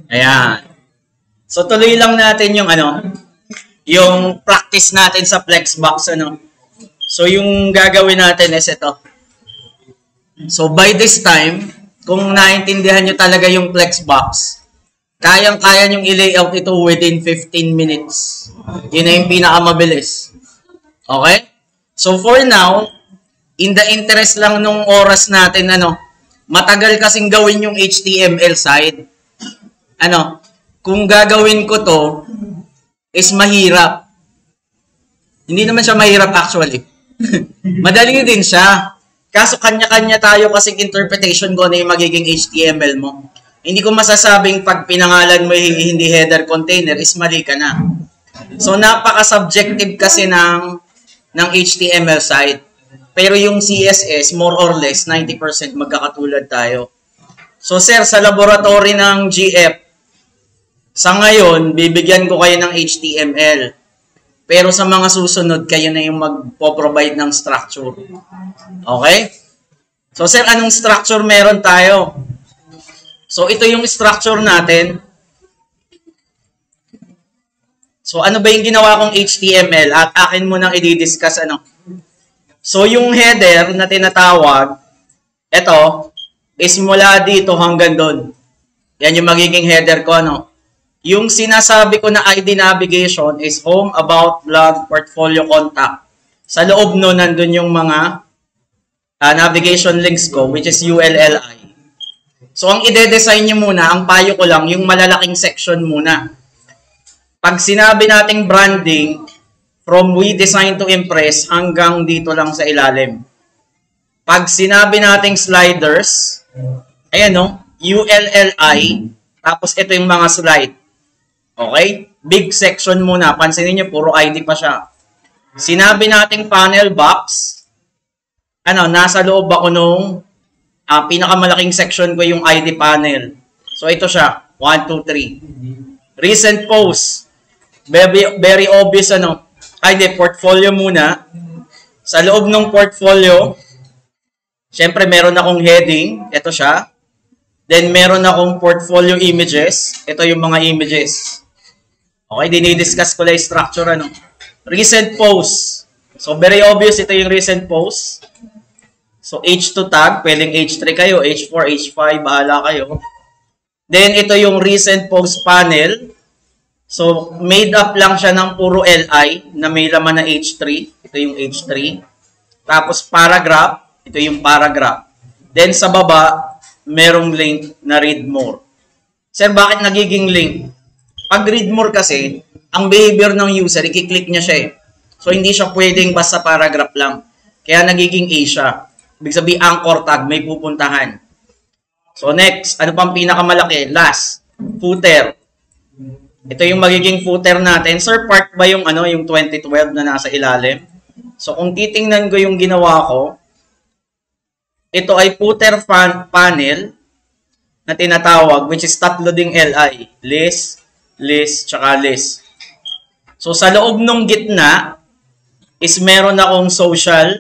Ayan. So, tuloy lang natin yung yung practice natin sa Flexbox, So, yung gagawin natin is ito. So, by this time, kung naintindihan nyo talaga yung Flexbox, kayang-kaya nyong i-layout ito within 15 minutes. Yun na yung pinakamabilis. Okay? So, for now, in the interest lang nung oras natin, matagal kasing gawin yung HTML side. Kung gagawin ko to, is mahirap. Hindi naman siya mahirap actually. Madali din siya. Kaso kanya-kanya tayo kasing interpretation ko na yung magiging HTML mo. Hindi ko masasabing pag pinangalan mo hindi header container is mali ka na. So napaka-subjective kasi ng HTML site. Pero yung CSS, more or less, 90% magkakatulad tayo. So sir, sa laboratory ng GF, sa ngayon, bibigyan ko kayo ng HTML. Pero sa mga susunod, kayo na yung magpo-provide ng structure. Okay? So, sir, anong structure meron tayo? So, ito yung structure natin. So, ano ba yung ginawa kong HTML? At akin mo nang i-discuss, So, yung header na tinatawag, ito, is mula dito hanggang doon. Yan yung magiging header ko, Yung sinasabi ko na ID navigation is home, about, blog, portfolio, contact. Sa loob nun, nandun yung mga navigation links ko, which is ULLI. So, ang ide-design nyo muna, ang payo ko lang, yung malalaking section muna. Pag sinabi nating branding, from we design to impress, hanggang dito lang sa ilalim. Pag sinabi nating sliders, ayan ULLI, tapos ito yung mga slide. Okay? Big section muna. Pansinin nyo, puro ID pa siya. Sinabi nating panel box. Nasa loob ako nung pinakamalaking section ko yung ID panel. So, ito siya. 1, 2, 3. Recent post. Very obvious, ID portfolio muna. Sa loob ng portfolio, syempre, meron akong heading. Ito siya. Then, meron akong portfolio images. Ito yung mga images. Okay, dinidiscuss ko lang yung structure, Recent post. So, very obvious, ito yung recent post. So, H2 tag, pwedeng H3 kayo, H4, H5, bahala kayo. Then, ito yung recent post panel. So, made up lang siya ng puro LI na may laman na H3. Ito yung H3. Tapos, paragraph. Ito yung paragraph. Then, sa baba, merong link na read more. Sir, bakit nagiging link? Pag read more kasi, ang behavior ng user, i-click niya siya . So, hindi siya pwedeng basta paragraph lang. Kaya nagiging A siya. Ibig sabihin, anchor tag, may pupuntahan. So, next, ano pang pinakamalaki? Last, footer. Ito yung magiging footer natin. Sir, part ba yung, yung 2012 na nasa ilalim? So, kung titingnan ko yung ginawa ko, ito ay footer panel na tinatawag, which is tatlo ding LI. List, tsaka list. So, sa loob ng gitna, is meron akong social.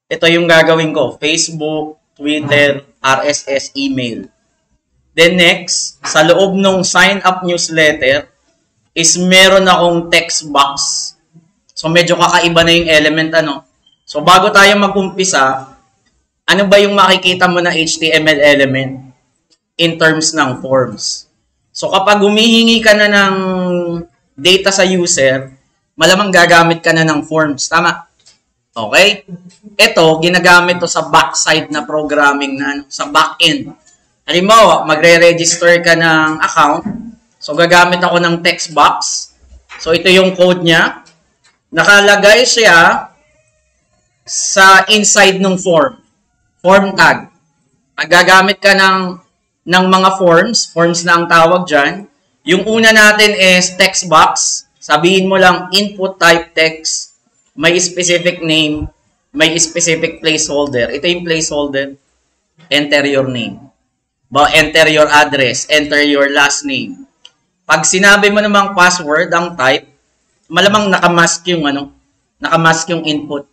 Ito yung gagawin ko. Facebook, Twitter, RSS, email. Then next, sa loob ng sign up newsletter, is meron akong text box. So, medyo kakaiba na yung element, So, bago tayo mag-umpisa, ano ba yung makikita mo na HTML element in terms ng forms? So, kapag humihingi ka na ng data sa user, malamang gagamit ka na ng forms. Tama? Okay? Ito, ginagamit to sa backside na programming na sa backend. Halimbawa, magre-register ka ng account. So, gagamit ako ng text box. So, ito yung code niya. Nakalagay siya sa inside ng form. Form tag. Pag gagamit ka ng mga forms na ang tawag dyan, yung una natin is text box. Sabihin mo lang input type text, may specific name, may specific placeholder. Ito yung placeholder. Enter your name. Enter your address. Enter your last name. Pag sinabi mo namang password, ang type, malamang nakamask yung, nakamask yung input.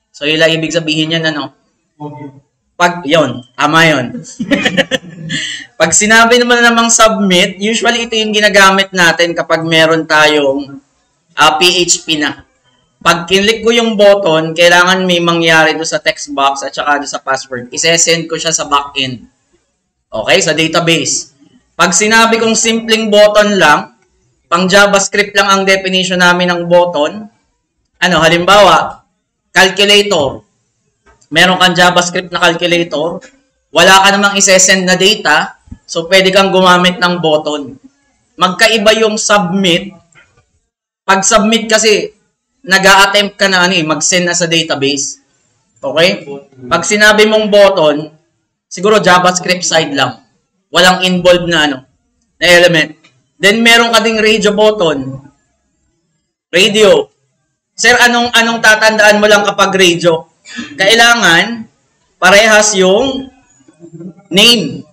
So, ibig sabihin yan, Yon, tama yun. Pag sinabi naman namang submit, usually ito yung ginagamit natin kapag meron tayong PHP na. Pag kinlik ko yung button, kailangan may mangyari do sa text box at saka do sa password. Isesend ko siya sa backend. Okay, sa database. Pag sinabi kong simpleng button lang, pang JavaScript lang ang definition namin ng button. Halimbawa, calculator. Meron kang JavaScript na calculator, wala ka namang isesend na data, so pwede kang gumamit ng button. Magkaiba yung submit. Pag submit kasi, nag-a-attempt ka na mag-send na sa database. Okay? Pag sinabi mong button, siguro JavaScript side lang. Walang involved na element. Then meron ka ding radio button. Radio. Sir, anong tatandaan mo lang kapag radio? Kailangan parehas yung name.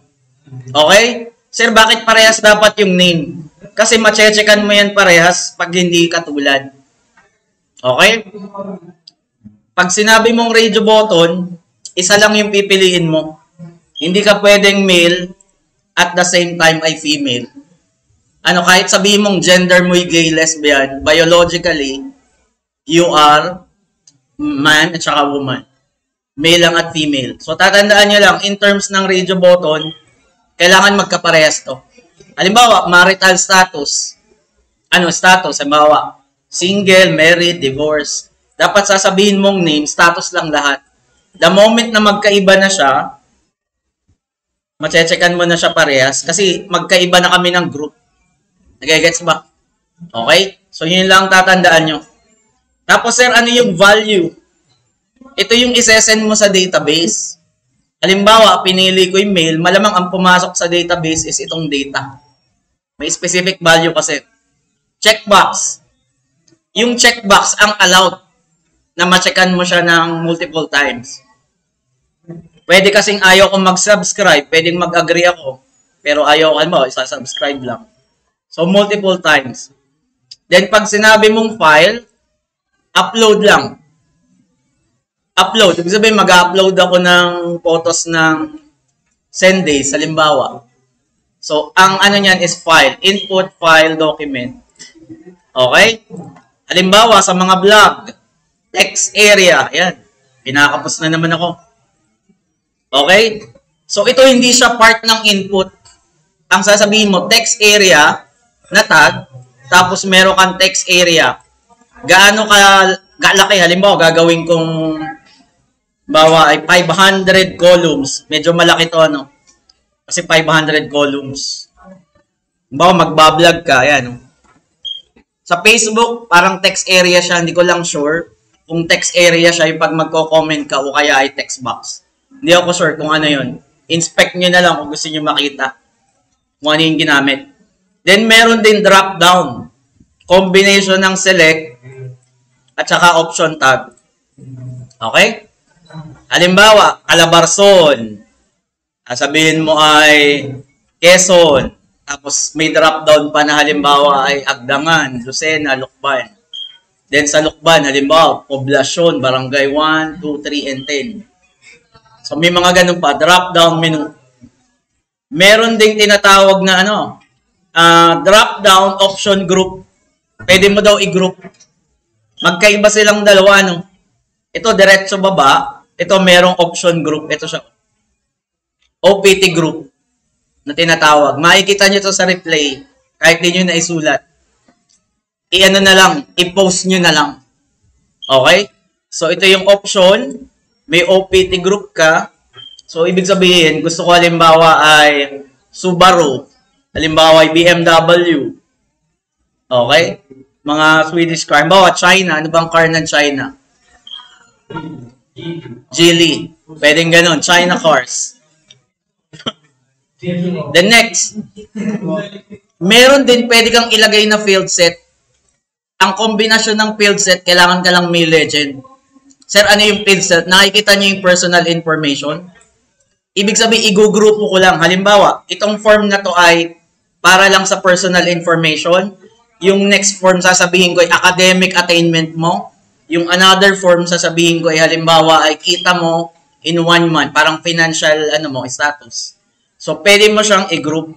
Okay? Sir, bakit parehas dapat yung name? Kasi mache-checkan mo yan parehas pag hindi katulad. Okay? Pag sinabi mong radio button, isa lang yung pipiliin mo. Hindi ka pwedeng male at the same time ay female. Kahit sabihin mong gender mo'y gay, lesbian, biologically, you are man at saka woman. Male lang at female. So, tatandaan nyo lang, in terms ng radio button, kailangan magkaparehas to. Halimbawa, marital status. Status? Halimbawa, single, married, divorce. Dapat sasabihin mong name, status lang lahat. The moment na magkaiba na siya, mache-checkan mo na siya parehas kasi magkaiba na kami ng group. Nagigets ba? Okay? So, yun lang tatandaan nyo. Tapos, sir, ano yung value? Ito yung isesend mo sa database. Halimbawa, pinili ko yung mail, malamang ang pumasok sa database is itong data. May specific value kasi. Checkbox. Yung checkbox ang allowed na ma-checkan mo siya ng multiple times. Pwede kasing ayaw kong mag-subscribe, pwedeng mag-agree ako, pero ayaw ko, isa-subscribe lang. So, multiple times. Then, pag sinabi mong file, upload lang. Upload. Ibig sabihin, mag-upload ako ng photos ng Sundays, halimbawa. So, ang niyan is file. Input, file, document. Okay? Halimbawa, sa mga blog, text area. Ayan. Pinakapos na naman ako. Okay? So, ito hindi siya part ng input. Ang sasabihin mo, text area na tag, tapos meron kang text area. Gaano kalaki? Halimbawa, gagawin kong ay 500 columns. Medyo malaki to, kasi 500 columns. Halimbawa, magbablog ka. Ayan. Sa Facebook, parang text area siya. Hindi ko lang sure kung text area siya yung pag magko-comment ka o kaya ay text box. Hindi ako sure kung ano yun. Inspect nyo na lang kung gusto nyo makita kung ano yung ginamit. Then, meron din drop down. Combination ng select at saka option tab. Okay? Halimbawa, Calabarzon. Sabihin mo ay Quezon. Tapos may drop down pa na halimbawa ay Agdangan, Lucena, Lucban. Then sa Lucban, halimbawa, Poblacion, Barangay 1, 2, 3, and 10. So may mga ganun pa, drop down menu. Meron ding tinatawag na drop down option group. Pwede mo daw i-group. Magkaiba silang dalawa, Ito diretso baba, ito merong option group, ito siya. OPT group na tinatawag. Makikita nyo to sa replay kahit di nyo na isulat. I-post nyo na lang. Okay? So ito yung option, may OPT group ka. So ibig sabihin, gusto ko halimbawa ay Subaru, halimbawa ay BMW. Okay? Mga Swedish car. Halimbawa China, ano bang car ng China? Geely. Pwedeng ganun. China cars. The next. Meron din pwede kang ilagay na field set. Ang kombinasyon ng field set, kailangan ka lang may legend. Sir, ano yung field set? Nakikita nyo yung personal information? Ibig sabihin, i-grupo ko lang. Halimbawa, itong form na to ay para lang sa personal information. Yung next form, sasabihin ko ay academic attainment mo. Yung another form, sasabihin ko ay halimbawa ay kita mo in 1 month, parang financial status. So, pwede mo siyang i-group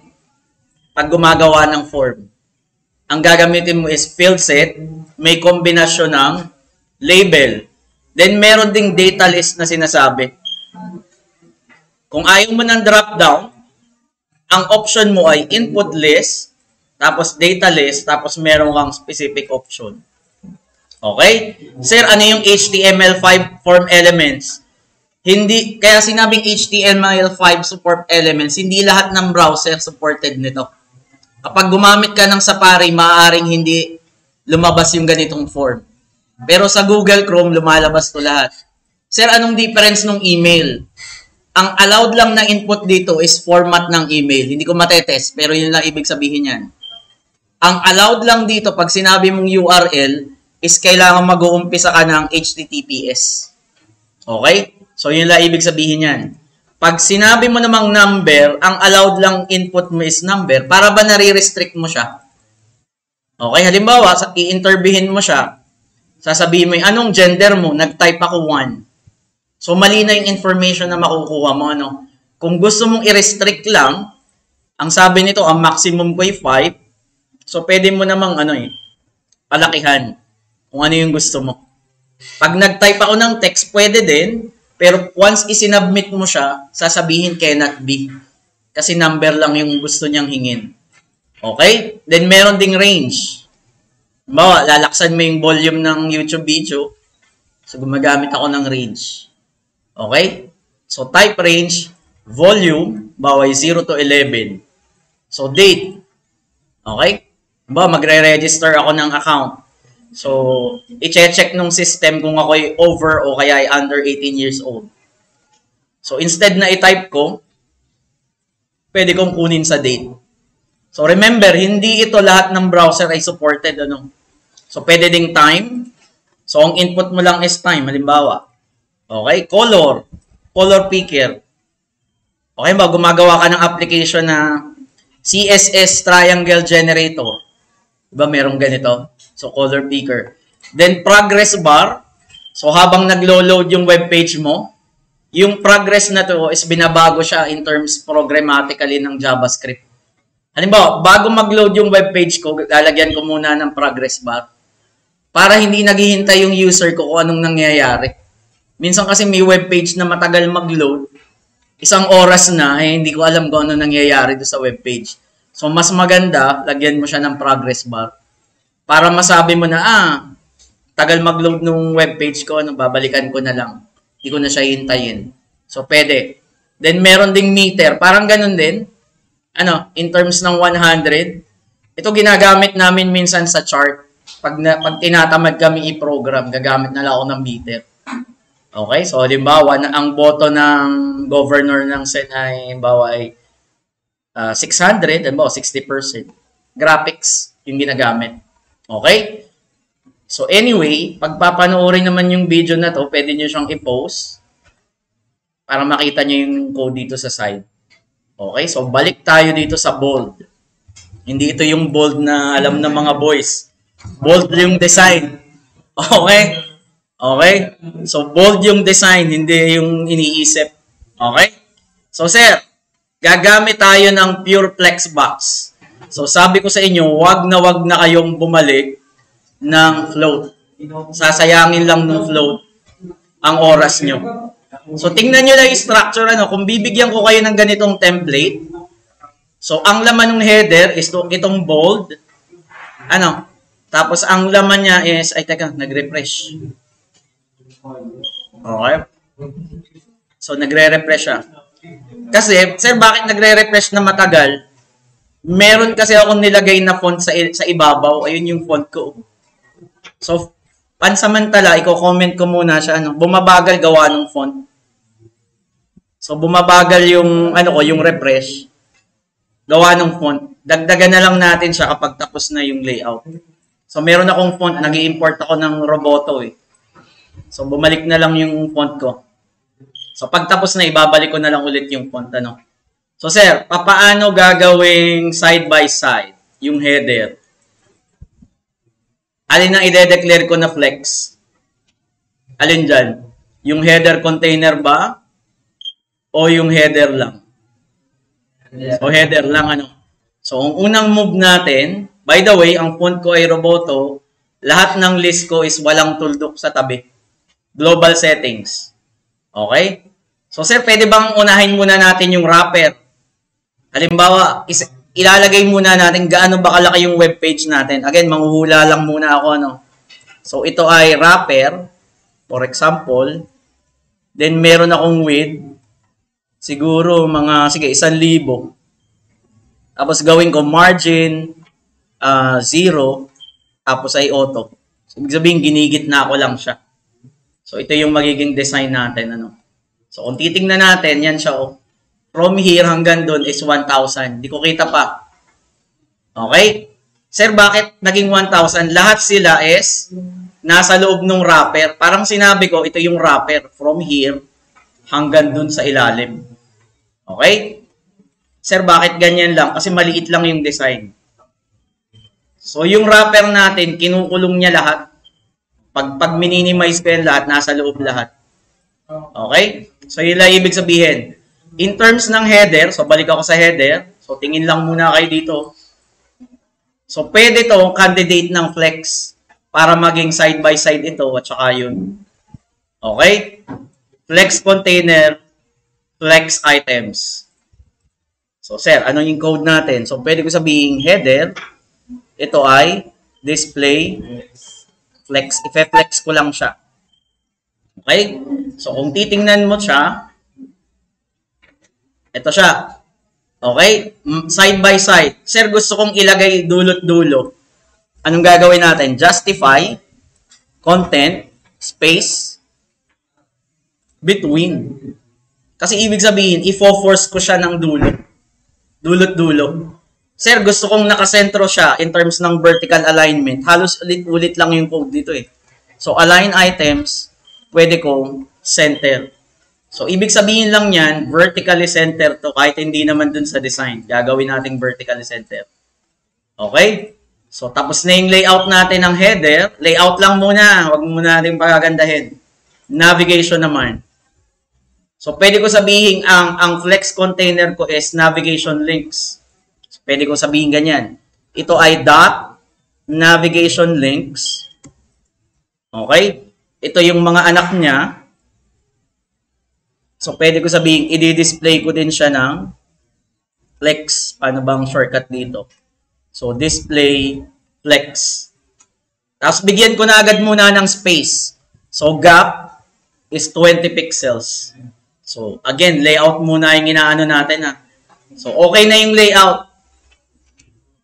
pag gumagawa ng form. Ang gagamitin mo is field set, may kombinasyon ng label. Then, meron ding data list na sinasabi. Kung ayaw mo ng drop down, ang option mo ay input list, tapos data list, tapos meron kang specific option. Okay? Sir, ano yung HTML5 form elements? Hindi, kaya sinabing HTML5 support elements, hindi lahat ng browser supported nito. Kapag gumamit ka ng Safari, maaaring hindi lumabas yung ganitong form. Pero sa Google Chrome, lumalabas to lahat. Sir, anong difference ng email? Ang allowed lang na input dito is format ng email. Hindi ko matetest, pero yun lang ibig sabihin yan. Ang allowed lang dito, pag sinabi mong URL, is kailangan mag-uumpisa ka ng HTTPS. Okay? So, yun lang ibig sabihin yan. Pag sinabi mo namang number, ang allowed lang input mo is number, para ba nare-restrict mo siya? Okay, halimbawa, i-interviewin mo siya, sasabihin mo, anong gender mo? Nag-type ako 1. So, mali na yung information na makukuha mo. Kung gusto mong i-restrict lang, ang sabi nito, ang maximum ko ay 5. So, pwede mo namang, palakihan kung ano yung gusto mo. Pag nag-type ako ng text, pwede din. Pero once isinubmit mo siya, sasabihin cannot be. Kasi number lang yung gusto niyang hingin. Okay? Then meron ding range. Bawa, lalaksan mo yung volume ng YouTube video. So gumagamit ako ng range. Okay? So type range, volume, bawa 0 to 11. So date. Okay? Bawa, magre-register ako ng account. So, i-check nung system kung ako ay over o kaya ay under 18 years old. So, instead na i-type ko, pwede kong kunin sa date. So, remember, hindi ito lahat ng browser ay supported. So, pwede ding time. So, ang input mo lang is time. Halimbawa. Okay? Color. Color picker. Okay ba? Gumagawa ka ng application na CSS triangle generator. Diba merong ganito? So, color picker. Then, progress bar. So, habang naglo-load yung web page mo, yung progress na to is binabago siya in terms programmatically ng JavaScript. Halimbawa, bago mag-load yung web page ko, lalagyan ko muna ng progress bar. Para hindi naghihintay yung user ko kung anong nangyayari. Minsan kasi may web page na matagal mag-load. Isang oras na, hindi ko alam kung ano nangyayari doon sa web page. So, mas maganda, lagyan mo siya ng progress bar. Para masabi mo na, tagal mag-load nung webpage ko, babalikan ko na lang. Hindi ko na siya hintayin. So, pwede. Then, meron ding meter. Parang ganun din. In terms ng 100. Ito ginagamit namin minsan sa chart. Pag tinatamad kami i-program, gagamit na lang ako ng meter. Okay? So, halimbawa, ang boto ng governor ng Sen ay, halimbawa, ay 600, halimbawa, 60%. Graphics yung ginagamit. Okay? So anyway, pagpapanoorin naman yung video na to, pwede nyo siyang i-post para makita nyo yung code dito sa side. Okay? So balik tayo dito sa bold. Hindi ito yung bold na alam ng mga boys. Bold yung design. Okay? Okay? So bold yung design, hindi yung iniisip. Okay? So sir, gagamit tayo ng pure flex box. So, sabi ko sa inyo, wag na kayong bumalik ng float. Sasayangin lang ng float ang oras nyo. So, tingnan nyo lang yung structure. Kung bibigyan ko kayo ng ganitong template, so, ang laman ng header is itong bold. Tapos, ang laman niya is, nag-refresh. Okay? So, nagre-refresh siya. Kasi, sir, bakit nagre-refresh na matagal? Meron kasi akong nilagay na font sa ibabaw. Ayun yung font ko. So, pansamantala, i-comment ko muna siya. Bumabagal gawa ng font. So, bumabagal yung, yung refresh. Gawa ng font. Dagdagan na lang natin siya kapag tapos na yung layout. So, meron akong font. Nag-i-import ako ng Roboto eh. So, bumalik na lang yung font ko. So, pag tapos na, ibabalik ko na lang ulit yung font. So, sir, papaano gagawing side by side yung header? Alin ang ide-declare ko na flex? Alin dyan? Yung header container ba? o yung header lang? So, header lang, ano? So, ang unang move natin, by the way, ang font ko ay Roboto, lahat ng list ko is walang tuldok sa tabi. Global settings. Okay? So, sir, pwede bang unahin muna natin yung wrapper? Halimbawa, ilalagay muna natin gaano ba kalaki yung web page natin. Again, manghuhula lang muna ako, ano? So, ito ay wrapper, for example. Then, meron akong width. Siguro, mga, sige, 1,000. Tapos, gawin ko margin, 0. Tapos, ay auto. So, ibig sabihin, ginigitna ko lang siya. So, ito yung magiging design natin, ano? So, kung titingnan natin, yan siya, oh. From here hanggang doon is 1,000. Di ko kita pa. Okay? Sir, bakit naging 1,000? Lahat sila is nasa loob ng wrapper. Parang sinabi ko, ito yung wrapper. From here hanggang doon sa ilalim. Okay? Sir, bakit ganyan lang? Kasi maliit lang yung design. So, yung wrapper natin, kinukulong niya lahat. Pag minimize ko yan lahat, nasa loob lahat. Okay? So, yun lang ibig sabihin. In terms ng header, so balik ako sa header. So, tingin lang muna kayo dito. So, pwede to candidate ng flex para maging side by side ito at saka yun. Okay? Flex container, flex items. So, sir, ano yung code natin? So, pwede ko sabihin header. Ito ay display flex. Ife-flex ko lang siya. Okay? So, kung titingnan mo siya, ito siya. Okay? Side by side. Sir, gusto kong ilagay dulot-dulo. Anong gagawin natin? Justify, content, space, between. Kasi ibig sabihin, i-force ko siya ng dulo. Dulot-dulo. Sir, gusto kong nakasentro siya in terms ng vertical alignment. Halos ulit-ulit lang yung code dito eh. So, align items, pwede kong center. So, ibig sabihin lang yan, vertically center to kahit hindi naman dun sa design. Gagawin natin vertically center. Okay? So, tapos na yung layout natin ng header. Layout lang muna. Huwag muna natin pagagandahin. Navigation naman. So, pwede ko sabihin ang flex container ko is navigation links. So, pwede ko sabihin ganyan. Ito ay dot navigation links. Okay? Ito yung mga anak niya. So, pwede ko sabihin, i-display ko din siya ng flex. Paano bang shortcut dito? So, display flex. Tapos, bigyan ko na agad muna ng space. So, gap is 20 pixels. So, again, layout muna yung inaano natin. Ha? So, okay na yung layout.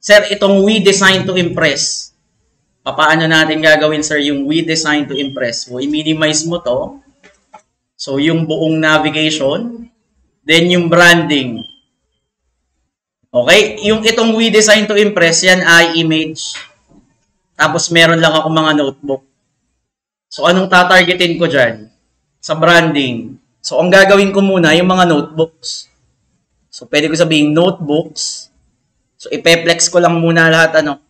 Sir, itong we design to impress. Paano natin gagawin, sir, yung we design to impress? So, i-minimize mo to. So, yung buong navigation, then yung branding. Okay? Yung itong we design to impress, yan ay image. Tapos, meron lang ako mga notebook. So, anong tatargetin ko dyan? Sa branding. So, ang gagawin ko muna, yung mga notebooks. So, pwede ko sabihin notebooks. So, ipe-flex ko lang muna lahat, ano.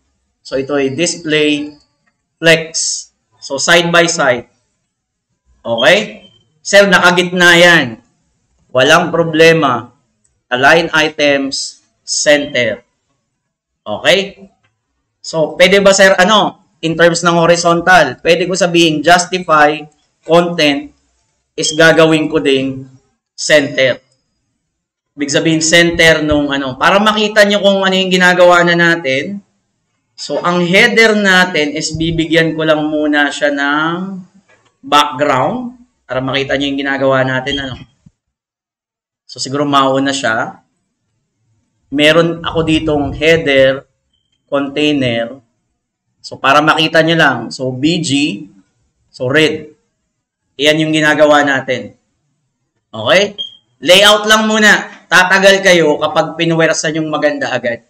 So, ito ay display, flex. So, side by side. Okay? Sir, nakagitna yan. Walang problema. Align items, center. Okay? So, pwede ba, sir, in terms ng horizontal, pwede ko sabihin, justify, content, is gagawin ko ding center. Ibig sabihin, center nung para makita nyo kung ano yung ginagawa na natin. So, ang header natin is bibigyan ko lang muna siya ng background. Para makita nyo yung ginagawa natin, So, siguro mauna siya. Meron ako ditong header, container. So, para makita nyo lang. So, BG. So, red. Iyan yung ginagawa natin. Okay? Layout lang muna. Tatagal kayo kapag pinuwersan yung maganda agad.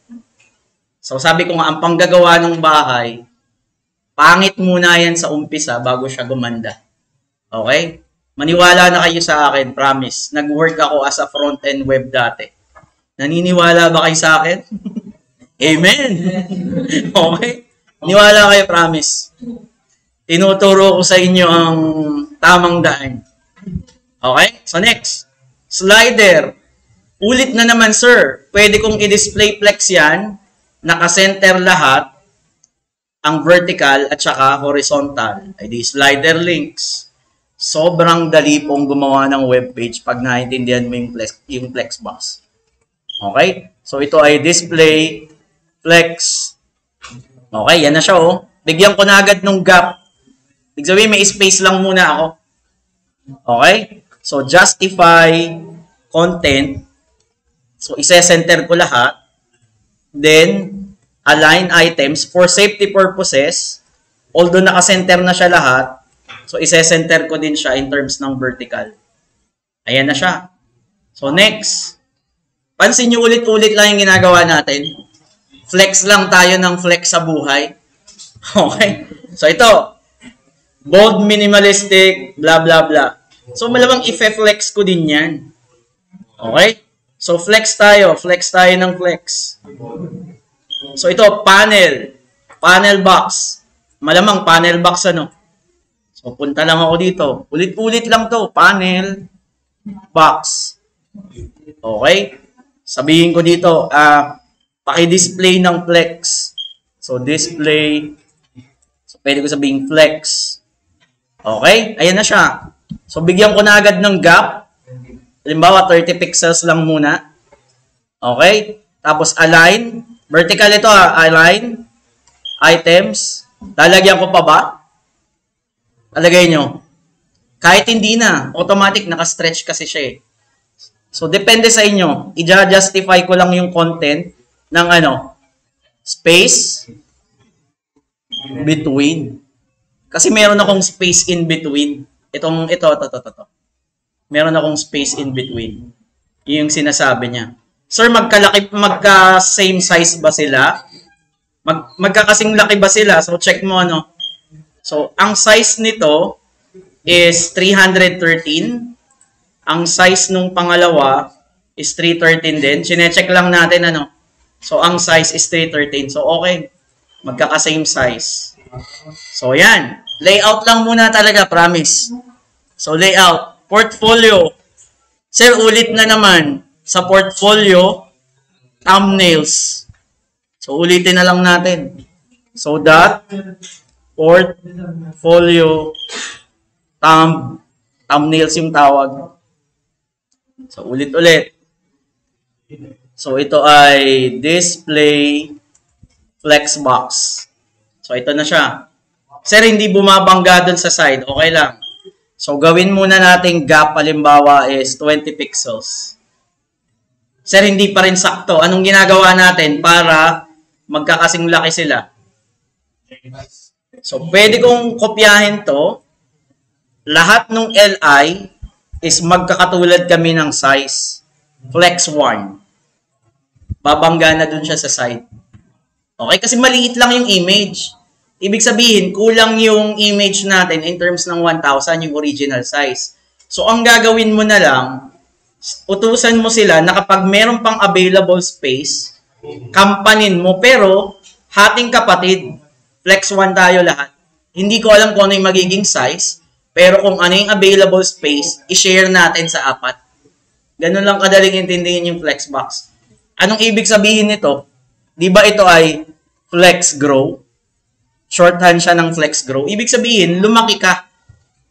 So, sabi ko nga, ang panggagawa ng bahay, pangit muna yan sa umpisa bago siya gumanda. Okay? Maniwala na kayo sa akin, promise. Nag-work ako as a front-end web dati. Naniniwala ba kayo sa akin? Amen! Okay? Niwala kayo, promise. Tinuturo ko sa inyo ang tamang daan. Okay? So next. Slider. Ulit na naman, sir. Pwede kong i-display flex yan. Naka-center lahat. Ang vertical at saka horizontal. Ay di slider links. Sobrang dali pong gumawa ng webpage pag naintindihan mo yung Flexbox. Okay? So, ito ay display flex. Okay, yan na siya, oh. Bigyan ko na agad ng gap. Ibig sabihin, may space lang muna ako. Okay? So, justify content. So, ise-center ko lahat. Then, align items for safety purposes. Although naka-center na siya lahat, so, ise-center ko din siya in terms ng vertical. Ayan na siya. So, next. Pansin nyo ulit-ulit lang yung ginagawa natin. Flex lang tayo ng flex sa buhay. Okay? So, ito. Bold, minimalistic, blah, blah, blah. So, malamang i-flex ko din yan. Okay? So, flex tayo. Flex tayo ng flex. So, ito, panel. Panel box. Malamang panel box, ano? So, punta lang ako dito. Ulit-ulit lang to. Panel box. Okay? Sabihin ko dito, paki-display ng flex. So, display. So, pwede ko sabihin flex. Okay? Ayan na siya. So, bigyan ko na agad ng gap. Halimbawa, 30 pixels lang muna. Okay? Tapos, align. Vertical ito, align. Items. Lalagyan ko pa ba? Alagay nyo. Kahit hindi na. Automatic, naka-stretch kasi siya eh. So, depende sa inyo. I-justify ko lang yung content ng space between. Kasi meron akong space in between. Ito. Meron akong space in between. Yung sinasabi niya. Sir, magka-same size ba sila? Magkakasing laki ba sila? So, check mo So, ang size nito is 313. Ang size nung pangalawa is 313 din. Chine-check lang natin So, ang size is 313. So, okay. Magkaka-same size. So, yan. Layout lang muna talaga, promise. So, layout. Portfolio. Sir, ulit na naman. Sa portfolio, thumbnails. So, ulitin na lang natin. So, portfolio thumbnails yung tawag. So, ulit-ulit. So, ito ay display Flexbox. So, ito na siya. Sir, hindi bumabangga dun sa side. Okay lang. So, gawin muna nating gap, halimbawa, is 20 pixels. Sir, hindi pa rin sakto. Anong ginagawa natin para magkakasing laki sila? So, pwede kong kopyahin to. Lahat ng LI is magkakatulad kami ng size. Flex 1. Babangga na dun siya sa side. Okay? Kasi maliit lang yung image. Ibig sabihin, kulang yung image natin in terms ng 1,000, yung original size. So, ang gagawin mo na lang, utusan mo sila na kapag meron pang available space, kampanin mo, pero hating kapatid. Flex 1 tayo lahat. Hindi ko alam kung ano yung magiging size, pero kung ano yung available space, i-share natin sa 4. Ganun lang kadaling intindihin yung Flexbox. Anong ibig sabihin nito? Di ba ito ay Flex Grow? Shorthand siya ng Flex Grow. Ibig sabihin, lumaki ka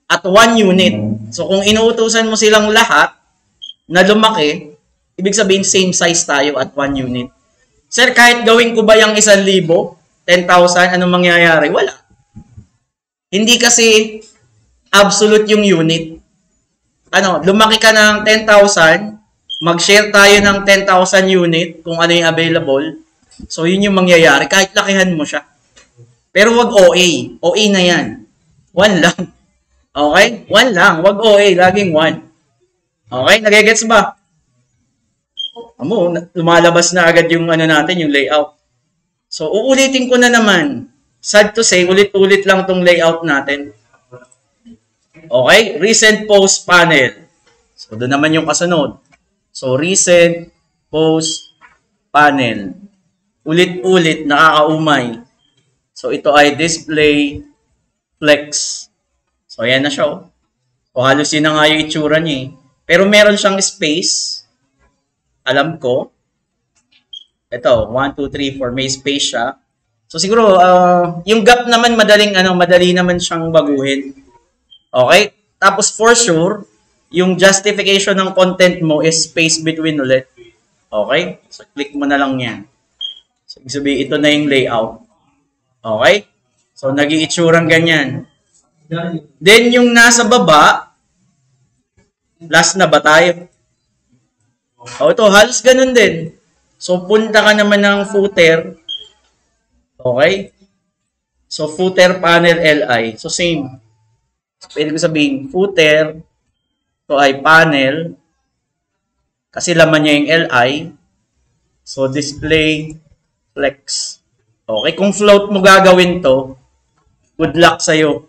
at 1 unit. So, kung inuutusan mo silang lahat na lumaki, ibig sabihin, same size tayo at 1 unit. Sir, kahit gawin ko ba yung 1,000, 10,000, anong mangyayari? Wala. Hindi kasi absolute yung unit. Lumaki ka ng 10,000, mag-share tayo ng 10,000 unit kung ano yung available. So, yun yung mangyayari. Kahit lakihan mo siya. Pero wag OA. OA na yan. 1 lang. Okay? 1 lang. Wag OA. Laging 1. Okay? Nagigets ba? Lumalabas na agad yung natin, yung layout. So, uulitin ko na naman. Sad to say, ulit-ulit lang tong layout natin. Okay? Recent post panel. So, doon naman yung kasunod. So, recent post panel. Ulit-ulit, nakakaumay. So, ito ay display flex. So, ayan na siya. So, halos yun na nga yung itsura niya. Pero meron siyang space. Alam ko. Ito, 1, 2, 3, 4. May space siya. So siguro, yung gap naman madali naman siyang baguhin. Okay? Tapos for sure, yung justification ng content mo is space between ulit. Okay? So click mo na lang yan. So ibig sabihin, ito na yung layout. Okay? So nag-iitsurang ganyan. Then yung nasa baba, last na ba tayo? Ito, halos ganun din. So punta ka naman ng footer. Okay? So footer panel LI. So same. Pwede ko sabihin, footer, ito ay panel, kasi laman niya yung LI. So display flex. Okay? Kung float mo gagawin to, good luck sa'yo.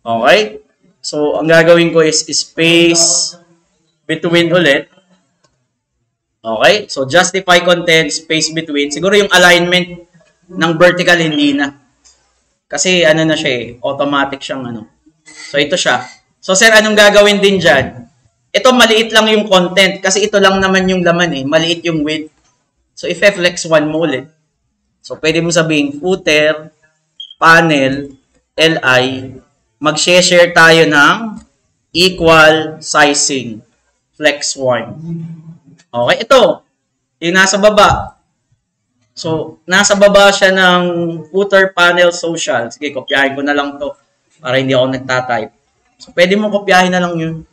Okay? So, ang gagawin ko is space between ulit. Okay? So, justify content, space between. Siguro yung alignment ng vertical hindi na. Kasi ano na siya eh, automatic siyang ano. So, ito siya. So, sir, anong gagawin din dyan? Ito, maliit lang yung content kasi ito lang naman yung laman eh. Maliit yung width. So, i-flex 1 mo ulit. So, pwede mo sabihin, footer, panel, LI, mag-share tayo ng equal sizing. Flex 1. Okay, ito. Yung nasa baba. So, nasa baba siya ng footer, panel, social. Sige, kopyahin ko na lang to para hindi ako nagtatype. So, pwede mo kopyahin na lang yun.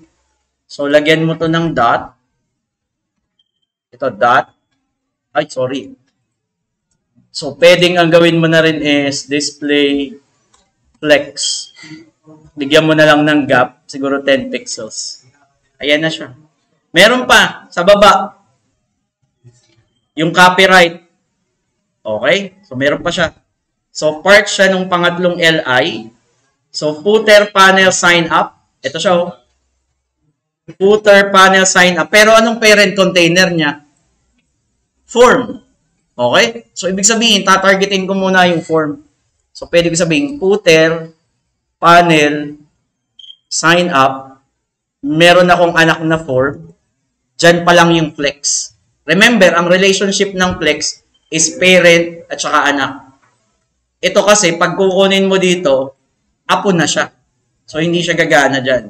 So, lagyan mo to ng dot. Ito, dot. Ay, sorry. So, pwedeng ang gawin mo na rin is display flex. Bigyan mo na lang ng gap. Siguro 10 pixels. Ayan na siya. Meron pa sa baba. Yung copyright. Okay? So, meron pa siya. So, part siya nung pangatlong LI. So, footer panel sign up. Ito siya, oh. Footer panel sign up. Pero anong parent container niya? Form. Okay? So, ibig sabihin, tatargetin ko muna yung form. So, pwede ko sabihin, footer panel sign up. Meron akong anak na form. Diyan pa lang yung flex. Remember, ang relationship ng flex is parent at saka anak. Ito kasi, pag kukunin mo dito, apo na siya. So, hindi siya gagana dyan.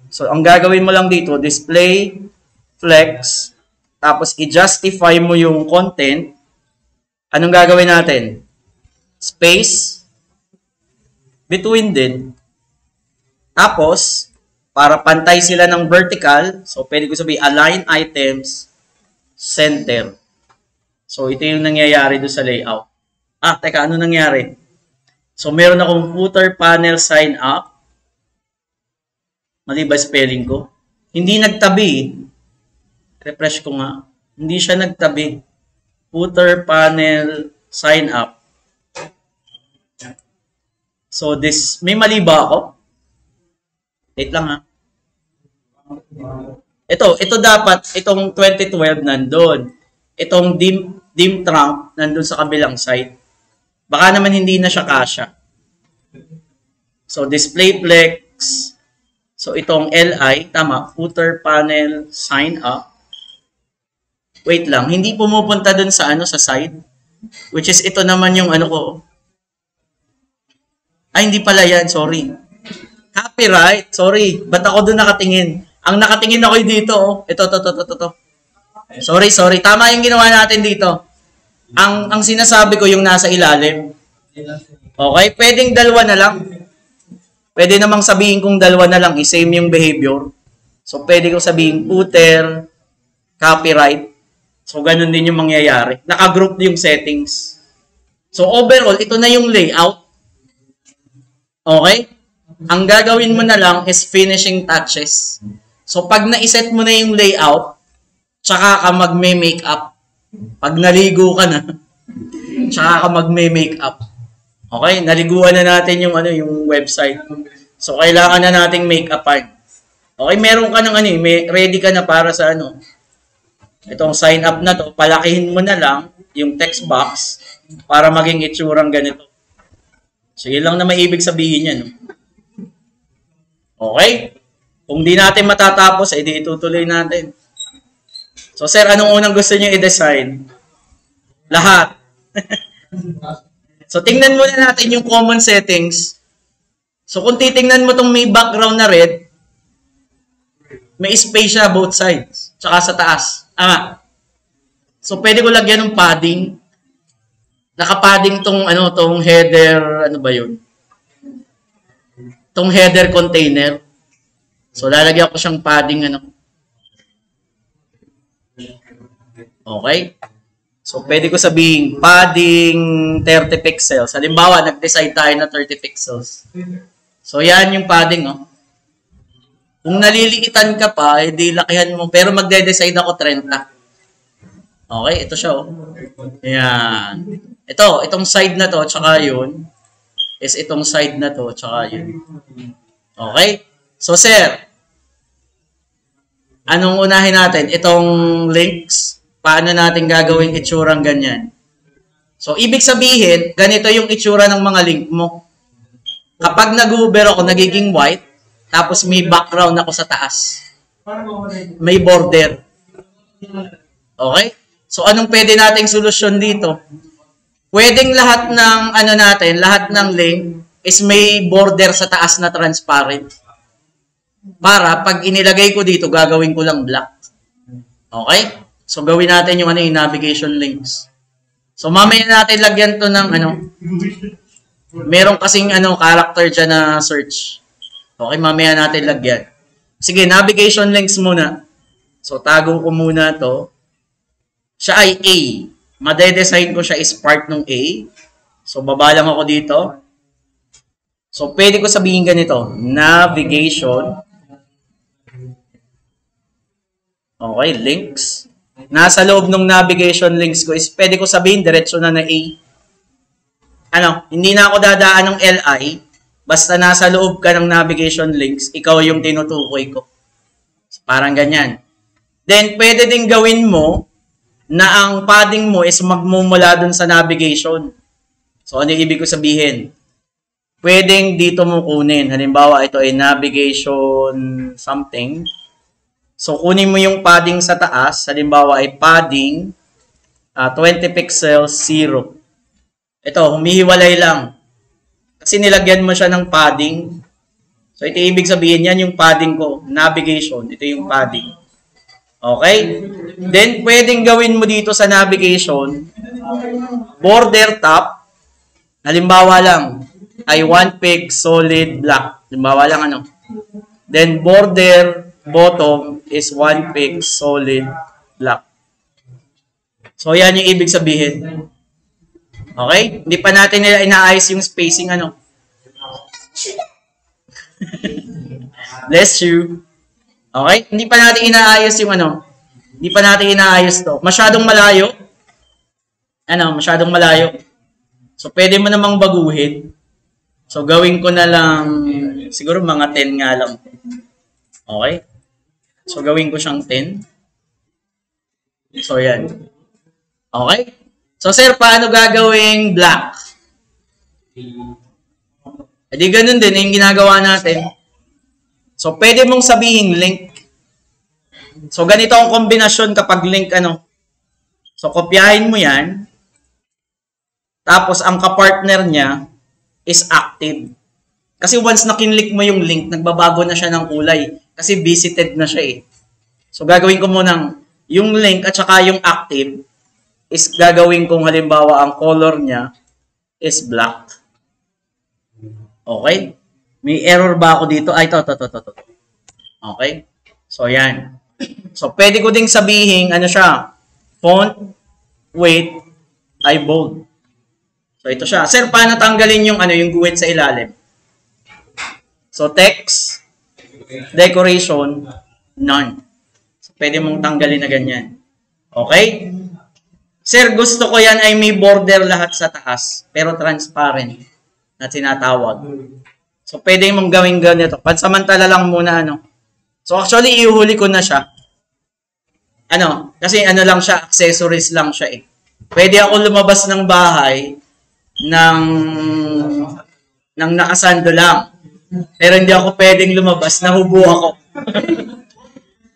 So, ang gagawin mo lang dito, display, flex, tapos i-justify mo yung content. Anong gagawin natin? Space, between din. Tapos, para pantay sila ng vertical, so pwede ko sabihin, align items, center. So, ito yung nangyayari doon sa layout. Teka, ano nangyari? So, meron akong footer panel sign up. Mali ba spelling ko? Hindi nagtabi. Refresh ko nga. Hindi siya nagtabi. Footer panel sign up. So this, may mali ba ako? Wait lang ha. Ito dapat, itong 2012 nandun. Itong dim trunk nandun sa kabilang side. Baka naman hindi na siya kasya. So display flex. So, itong LI, tama, footer panel, sign up. Wait lang, hindi pumupunta dun sa sa side. Which is, ito naman yung ko. Ay, hindi pala yan, sorry. Copyright, sorry. Ba't ako dun nakatingin? Ang nakatingin ako dito, oh. Ito. Sorry. Tama yung ginawa natin dito. Ang sinasabi ko yung nasa ilalim. Okay, pwedeng dalawa na lang. Pwede namang sabihin kung dalawa na lang, same yung behavior. So, pwede kong sabihin footer, copyright. So, ganun din yung mangyayari. Naka-group yung settings. So, overall, ito na yung layout. Okay? Ang gagawin mo na lang is finishing touches. So, pag na-set mo na yung layout, tsaka ka mag-makeup. Pag naligo ka na, tsaka ka mag-makeup. Okay, naliguan na natin yung yung website. So kailangan na nating make-upan. Okay, meron ka ng ready ka na para sa itong sign up na to, palakihin mo na lang yung text box para maging itsurang ganito. So yun lang na maibig sabihin niyan. Okay? Kung di natin matatapos, di itutuloy natin. So, sir, anong unang gusto niyo i-design? Lahat. So, tingnan muna natin yung common settings. So, kung titingnan mo itong may background na red, may space siya both sides. Tsaka sa taas. So, pwede ko lagyan ng padding. Nakapadding tong header, ano ba yun? Tong header container. So, lalagyan ko siyang padding, Okay? So, pwede ko sabihin, padding 30 pixels. Halimbawa, nag-decide tayo na 30 pixels. So, yan yung padding, Kung naliliitan ka pa, di lakihan mo. Pero magde-decide ako 30. Okay, ito siya, Yan. Itong side na to, tsaka yun, is itong side na to, tsaka yun. Okay? So, sir, anong unahin natin? Itong links, paano natin gagawin itsurang ganyan? So, ibig sabihin, ganito yung itsura ng mga link mo. Kapag nag-hover ako, nagiging white, tapos may background ako sa taas. May border. Okay? So, anong pwede nating solusyon dito? Pwedeng lahat ng, lahat ng link is may border sa taas na transparent. Para, pag inilagay ko dito, gagawin ko lang black. Okay? So, gawin natin yung yung navigation links. So, mamaya natin lagyan to ng meron kasing character dyan na search. Okay, mamaya natin lagyan. Sige, navigation links muna. So, tago ko muna to. Siya ay A. Made-design ko siya is part ng A. So, baba lang ako dito. So, pwede ko sabihin ganito. Navigation. Okay, links. Nasa loob ng navigation links ko is pwede ko sabihin diretso na A. Hindi na ako dadaan ng LI. Basta nasa loob ka ng navigation links, ikaw yung tinutukoy ko. So, parang ganyan. Then, pwede din gawin mo na ang padding mo is magmumula dun sa navigation. So, ano yung ibig ko sabihin? Pwedeng dito mo kunin. Halimbawa, ito ay navigation something. So, kunin mo yung padding sa taas. Halimbawa, ay padding 20 pixels 0. Ito, humihiwalay lang. Kasi nilagyan mo siya ng padding. So, ito ibig sabihin yan yung padding ko. Navigation. Ito yung padding. Okay? Then, pwedeng gawin mo dito sa navigation, border top, halimbawa lang, ay 1 pix solid black. Halimbawa lang Then, border bottom is 1 pix solid black. So, yan yung ibig sabihin. Okay? Hindi pa natin nila inaayos yung spacing, Bless you. Okay? Hindi pa natin inaayos yung Hindi pa natin inaayos to. Masyadong malayo. Masyadong malayo. So, pwede mo namang baguhin. So, gawin ko na lang, siguro mga 10 nga lang. Okay? So, gawin ko siyang 10. So, yan. Okay? So, sir, paano gagawing black? Di ganun din yung ginagawa natin. So, pwede mong sabihin link. So, ganito ang kombinasyon kapag link So, kopyahin mo yan. Tapos, ang kapartner niya is active. Kasi once na kinlik mo yung link, nagbabago na siya ng kulay. Kasi visited na siya So, gagawin ko muna yung link at saka yung active is gagawin kong halimbawa ang color niya is black. Okay? May error ba ako dito? Ay, ito. Okay? So, yan. So, pwede ko ding sabihin, siya, font, weight, ay bold. So, ito siya. Sir, paano tanggalin yung, yung guhit sa ilalim? So, text, decoration, none. So, pwede mong tanggalin na ganyan. Okay? Sir, gusto ko yan ay may border lahat sa taas, pero transparent na tinatawag. So, pwede mong gawin ganito. Pansamantala lang muna, So, actually, ihuli ko na siya. Kasi lang siya, accessories lang siya Pwede ako lumabas ng bahay ng nakasando lang. Pero hindi ako pwedeng lumabas, nahubo ako.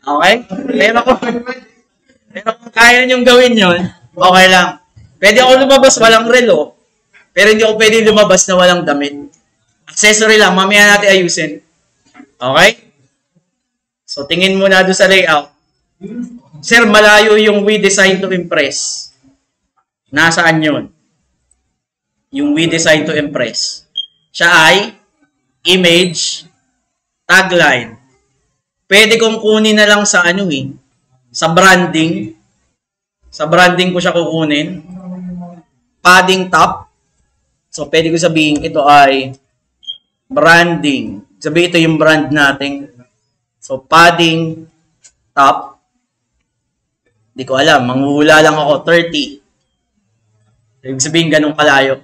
Okay? Pero kung kaya niyong gawin yun, okay lang. Pwede ako lumabas walang relo, pero hindi ako pwede lumabas na walang damit. Accessory lang, mamaya natin ayusin. Okay? So, tingin muna doon sa layout. Sir, malayo yung We Design to Impress. Nasaan yun? Yung We Design to Impress. Siya ay image, tagline. Pwede kong kunin na lang sa ano sa branding. Sa branding ko siya kukunin. Padding top. So, pwede ko sabihin ito ay branding. Sabihin ito yung brand natin. So, padding top. Hindi ko alam. Manghuhula lang ako. 30. Ibig sabihin ganun kalayo.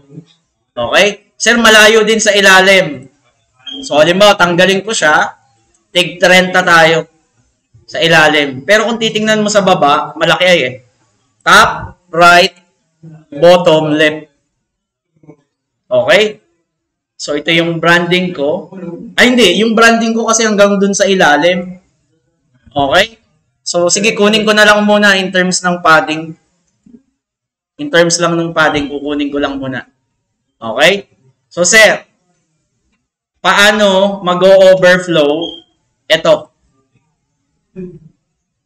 Okay? Sir, malayo din sa ilalim. So, halimbawa, tanggalin ko siya. Tig 30 tayo sa ilalim. Pero kung titingnan mo sa baba, malaki ay top, right, bottom, left. Okay? So, ito yung branding ko. Ay, hindi. Yung branding ko kasi hanggang dun sa ilalim. Okay? So, sige, kunin ko na lang muna in terms ng padding. In terms lang ng padding, kukunin ko lang muna. Okay? So, sir, paano mag-o-overflow? Ito.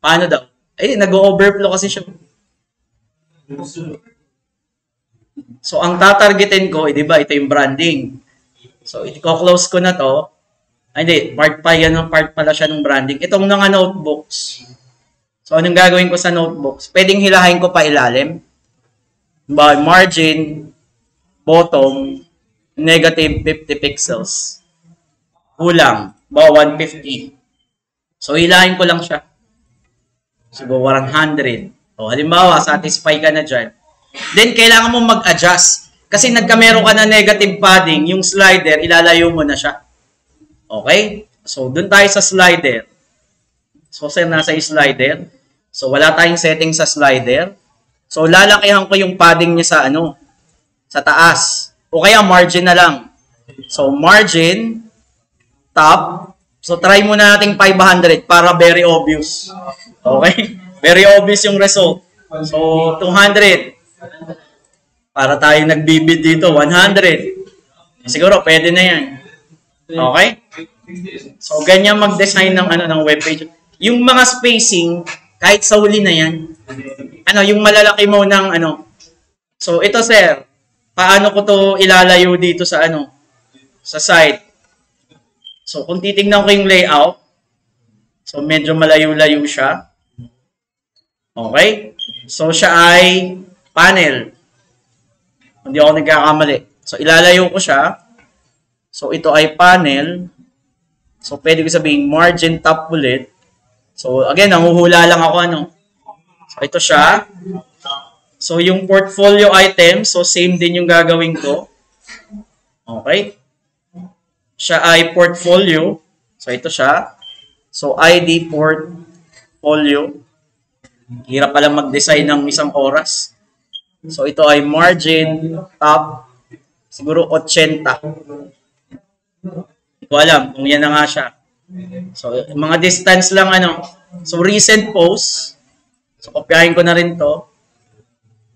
Paano daw? Ay, nag-o-overflow kasi siya. So, ang tatargetin ko, di ba, ito yung branding. So, i-close ko na to. Ay, hindi, part pala siya ng branding. Itong mga notebooks. So, anong gagawin ko sa notebooks? Pwedeng hilahin ko pa ilalim. By margin, bottom, negative 50 pixels. Kulang. Ba 150. So, hilahin ko lang siya. Siguro 100. O, halimbawa, satisfy ka na dyan. Then, kailangan mo mag-adjust. Kasi nagkamero ka na negative padding, yung slider, ilalayo mo na siya. Okay? So, dun tayo sa slider. So, sir, nasa slider. So, wala tayong setting sa slider. So, lalakihan ko yung padding niya sa sa taas. O kaya, margin na lang. So, margin, top. So, try muna natin 500 para very obvious. Okay? Very obvious yung result. So, 200. Para tayo nagbibid dito, 100. Siguro, pwede na yan. Okay? So, ganyan mag-design ng webpage. Yung mga spacing, kahit sa huli na yan, yung malalaki mo ng So, ito, sir, paano ko to ilalayo dito sa sa site? So, kung titignan ko yung layout, so, medyo malayo-layo siya. Okay? So, siya ay panel. Hindi ako nagkakamali. So, ilalayo ko siya. So, ito ay panel. So, pwede ko sabihin margin top ulit. So, again, nanguhula lang ako So, ito siya. So, yung portfolio item, so same din yung gagawin ko. Okay? Siya ay portfolio. So, ito siya. So, ID portfolio. Hirap pala mag-design ng isang oras. So, ito ay margin, top, siguro 80. Hindi ko alam kung yan na nga siya. So, mga distance lang So, recent post. So, kopyahin ko na rin to.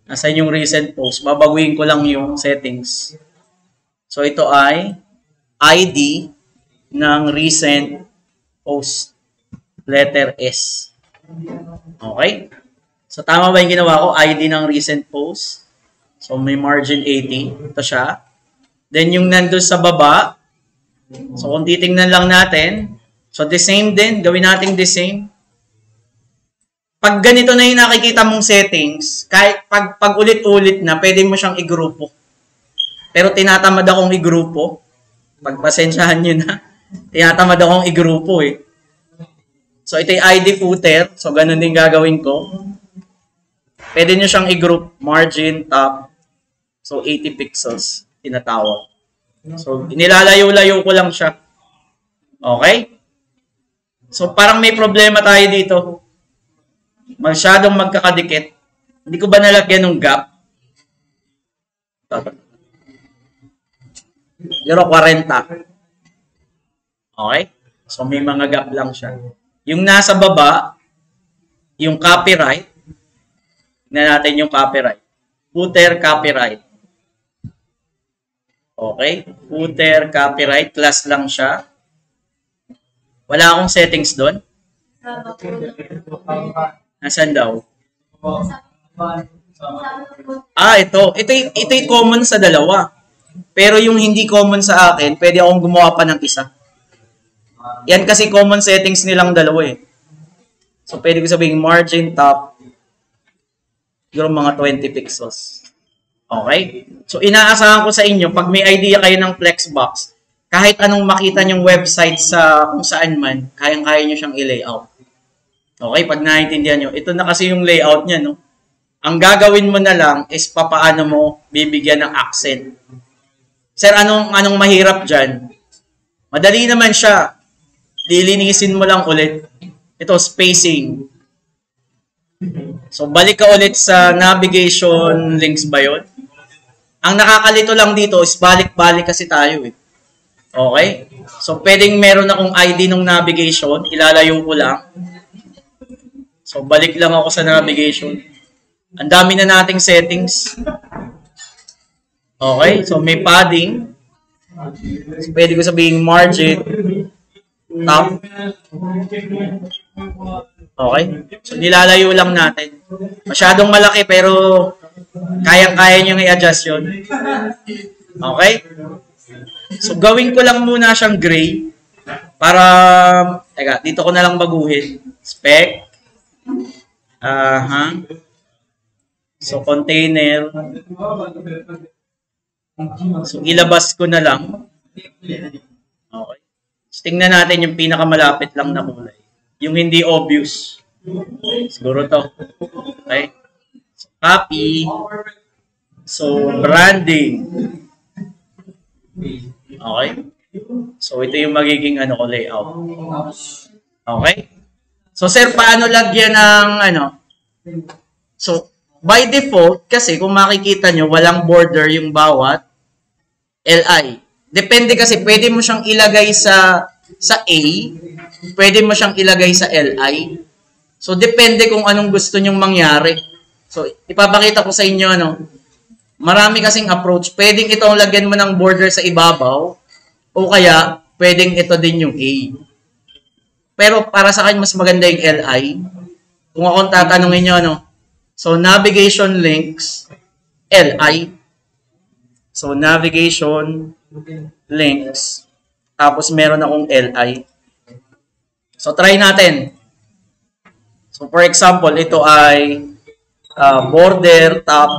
Nasaan yung recent post? Babaguhin ko lang yung settings. So, ito ay ID ng recent post. Letter S. Okay? So, tama ba yung ginawa ko? ID ng recent post. So, may margin 80. Ito siya. Then, yung nandun sa baba. So, kung titingnan lang natin. So, the same din. Gawin natin the same. Pag ganito na yung nakikita mong settings, kahit pag ulit-ulit na, pwede mo siyang igrupo. Pero tinatamad akong igrupo. Pagpasensyahan nyo na. Tinatamad akong igrupo eh. So, ito yung ID footer. So, ganun din gagawin ko. Pwede nyo siyang i-group, margin, top. So, 80 pixels, tinatawag. So, nilalayo-layo ko lang siya. Okay? So, parang may problema tayo dito. Masyadong magkakadikit. Hindi ko ba nalagyan ng gap? Pero 40. Okay? So, may mga gap lang siya. Yung nasa baba, yung copyright, tignan natin yung copyright. Footer copyright. Okay? Footer copyright, class lang siya. Wala akong settings doon. Nasaan daw? Ito. Ito yung common sa dalawa. Pero yung hindi common sa akin, pwede akong gumawa pa ng isa. Yan kasi common settings nilang dalawa eh. So, pwede ko sabihin margin top, siguro mga 20 pixels. Okay? So, inaasahan ko sa inyo, pag may idea kayo ng Flexbox, kahit anong makita nyong website sa kung saan man, kayang-kaya nyo siyang i-layout. Okay? Pag naiintindihan nyo, ito na kasi yung layout niya, no? Ang gagawin mo na lang is papaano mo bibigyan ng accent. Sir, anong mahirap dyan? Madali naman siya. Lilinisin mo lang ulit. Ito, spacing. So, balik ka ulit sa navigation links ba yun? Ang nakakalito lang dito is balik-balik kasi tayo eh. Okay? So, pwedeng meron akong ID ng navigation. Ilalayo ko lang. So, balik lang ako sa navigation. Ang dami na nating settings. Okay? So, may padding. So, pwede ko sabihin margin. Top. Okay? So, nilalayo lang natin. Masyadong malaki pero kayang-kaya nyo i-adjust yun. Okay? So, gawin ko lang muna siyang gray para, teka, dito ko na lang baguhin. Spec. So, container. So, ilabas ko na lang. Okay. So, tingnan natin yung pinakamalapit lang na kulay. Yung hindi obvious. Siguro to. Okay. So, copy. So, branding. Okay. So, ito yung magiging layout. Okay. So, sir, paano lagyan ng So, by default, kasi kung makikita nyo, walang border yung bawat LI. Depende kasi, pwede mo siyang ilagay sa A, pwede mo siyang ilagay sa LI. So, depende kung anong gusto nyong mangyari. So, ipapakita ko sa inyo, marami kasing approach. Pwedeng itong lagyan mo ng border sa ibabaw, o kaya, pwedeng ito din yung A. Pero, para sa akin, mas maganda yung LI. Kung akong tatanungin nyo, so, navigation links, LI. So, navigation links. Tapos, meron akong LI. So, try natin. So, for example, ito ay border top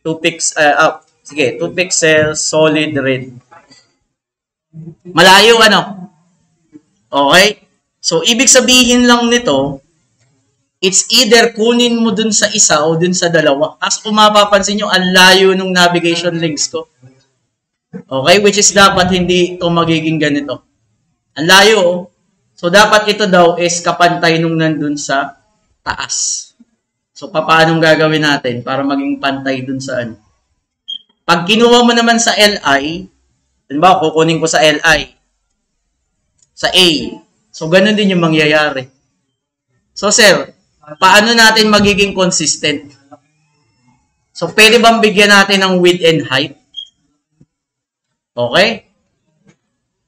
2 pixels, solid red. Malayo, Okay? So, ibig sabihin lang nito, it's either kunin mo dun sa isa o dun sa dalawa. As kung mapapansin nyo, ang layo ng navigation links ko. Okay? Which is dapat hindi ito magiging ganito. Ang layo. So, dapat ito daw is kapantay nung nandun sa taas. So, paano gagawin natin para maging pantay dun sa Pag kinuha mo naman sa LI, halimbawa, kukunin ko sa LI, sa A. So, ganun din yung mangyayari. So, sir, paano natin magiging consistent? So, pwede bang bigyan natin ng width and height? Okay?